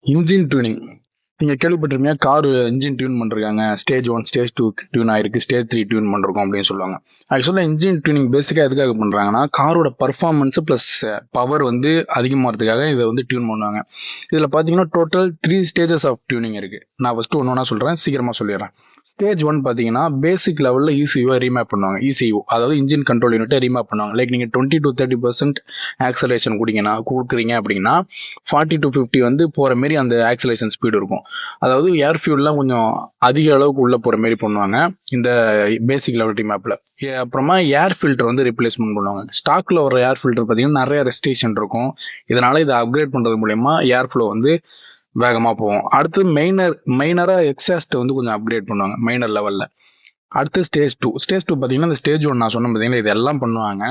Engine tuning நீங்கள் கேள்விப்பட்டிருப்பீங்க. Car engine tune பண்ணிருக்காங்க, ஸ்டேஜ் 1 ஸ்டேஜ் 2 டியூன் ஆயிருக்கு, ஸ்டேஜ் 3 டியூன் பண்ணிருக்கோம் அப்படின்னு சொல்லுவாங்க. ஆக்சுவலாக இன்ஜின் டியூனிங் பேசிக்காக எதுக்காக பண்ணுறாங்கன்னா, காரோட பர்ஃபார்மன்ஸ் ப்ளஸ் பவர் வந்து அதிகமாகிறதுக்காக இதை வந்து டியூன் பண்ணுவாங்க. இதில் பார்த்தீங்கன்னா டோட்டல் 3 ஸ்டேஜஸ் ஆஃப் டியூனிங் இருக்குது. நான் ஃபஸ்ட்டு ஒன்று ஒன்றா சொல்கிறேன், சீக்கிரமாக சொல்லிடுறேன். ஸ்டேஜ் 1 பார்த்தீங்கன்னா பேசிக் லெவலில் இசியூவை ரீமேப் பண்ணுவாங்க. இசியூ அதாவது இன்ஜின் கண்ட்ரோல் யூனிட்டை ரீமேப் பண்ணுவாங்க. லைக் நீங்கள் 20 to 30% ஆக்சலேஷன் கொடுக்குறீங்க அப்படின்னா 40 to 50 வந்து போகிற மாரி அந்த ஆக்சலேஷன் ஸ்பீடு இருக்கும். அதாவது ஏர் ஃபியூல்லாம் கொஞ்சம் அதிக அளவுக்கு உள்ளே போகிற மாரி பண்ணுவாங்க இந்த பேசிக் லெவல் ரீமேப்பில். அப்புறமா ஏர் ஃபில்டர் வந்து ரிப்ளேஸ்மெண்ட் பண்ணுவாங்க. ஸ்டாக்கில் வர ஏர் ஃபில்டர் பார்த்தீங்கன்னா நிறைய ரெஸ்ட்ரிக்ஷன் இருக்கும். இதனால் இதை அப்கிரேட் பண்ணுறது மூலயமா ஏர் ஃப்ளோ வந்து வேகமாக போகும். அடுத்து மைனராக எக்ஸாஸ்ட்டை வந்து கொஞ்சம் அப்கிரேட் பண்ணுவாங்க மைனர் லெவலில். அடுத்து ஸ்டேஜ் 2 பார்த்தீங்கன்னா இந்த ஸ்டேஜ் 1 நான் சொன்ன பார்த்தீங்கன்னா இதெல்லாம் பண்ணுவாங்க.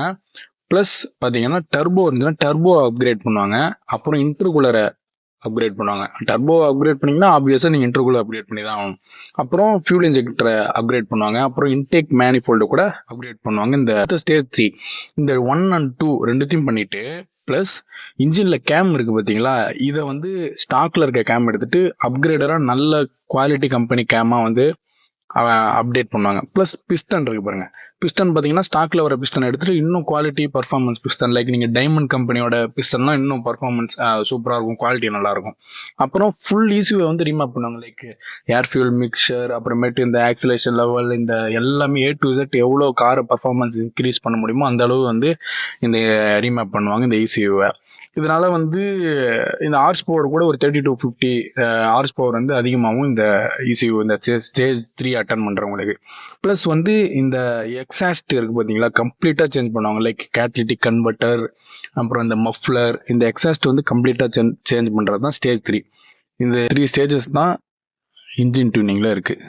ப்ளஸ் பார்த்தீங்கன்னா டர்போ இருந்துச்சுன்னா டர்போ அப்கிரேட் பண்ணுவாங்க. அப்புறம் இன்டர்கூலரை அப்கிரேட் பண்ணுவாங்க. டர்போ அப்கிரேட் பண்ணிங்கன்னா ஆப்வியஸாக நீங்கள் இன்டர்கூலர் அப்கிரேட் பண்ணி தான் ஆகணும். அப்புறம் ஃபியூல் இன்ஜெக்டரை அப்கிரேட் பண்ணுவாங்க. அப்புறம் இன்டேக் மேனிஃபோல்டு கூட அப்கிரேட் பண்ணுவாங்க. இந்த ஸ்டேஜ் 3 இந்த 1 and 2 ரெண்டுத்தையும் பண்ணிட்டு ப்ளஸ் இன்ஜினில் கேம் இருக்குது பார்த்தீங்களா, இதை வந்து ஸ்டாக்கில் இருக்க கேம் எடுத்துகிட்டு அப்கிரேடராக நல்ல குவாலிட்டி கம்பெனி கேமாக வந்து அப்டேட் பண்ணுவாங்க. ப்ளஸ் பிஸ்டன் இருக்குது பாருங்கள். பிஸ்டன் பார்த்தீங்கன்னா ஸ்டாக்கில் வர பிஸ்டன் எடுத்துகிட்டு இன்னும் குவாலிட்டி பர்ஃபார்மன்ஸ் பிஸ்டன், லைக் நீங்கள் டைமண்ட் கம்பெனியோட பிஸ்டன்லாம் இன்னும் பர்ஃபார்மன்ஸ் சூப்பராக இருக்கும், குவாலிட்டி நல்லாயிருக்கும். அப்புறம் ஃபுல் இசியூவை வந்து ரீமேப் பண்ணுவாங்க. லைக் ஏர் ஃபியூல் மிக்சர், அப்புறமேட்டு இந்த ஆக்சிலேஷன் லெவல், இந்த எல்லாமே A to Z எவ்வளோ காரை பர்ஃபார்மன்ஸ் இன்க்ரீஸ் பண்ண முடியுமோ அந்த அளவு வந்து இந்த ரீமேப் பண்ணுவாங்க இந்த இசியூவை. இதனால வந்து இந்த ஹார்ஸ் பவர் கூட ஒரு 30 to 50 ஹார்ஸ் பவர் வந்து அதிகமாகவும் இந்த இசியூ இந்த ஸ்டேஜ் 3 அட்டன் பண்ணுறவங்களுக்கு. ப்ளஸ் வந்து இந்த எக்ஸாஸ்ட் இருக்குது பார்த்தீங்களா, கம்ப்ளீட்டாக சேஞ்ச் பண்ணுவாங்க. லைக் கேட்டலிட்டிக் கன்வெர்ட்டர், அப்புறம் இந்த மஃப்ளர், இந்த எக்ஸாஸ்ட் வந்து கம்ப்ளீட்டாக சேஞ்ச் பண்ணுறது தான் ஸ்டேஜ் 3. இந்த 3 ஸ்டேஜஸ் தான் இன்ஜின் டியூனிங்கில் இருக்குது.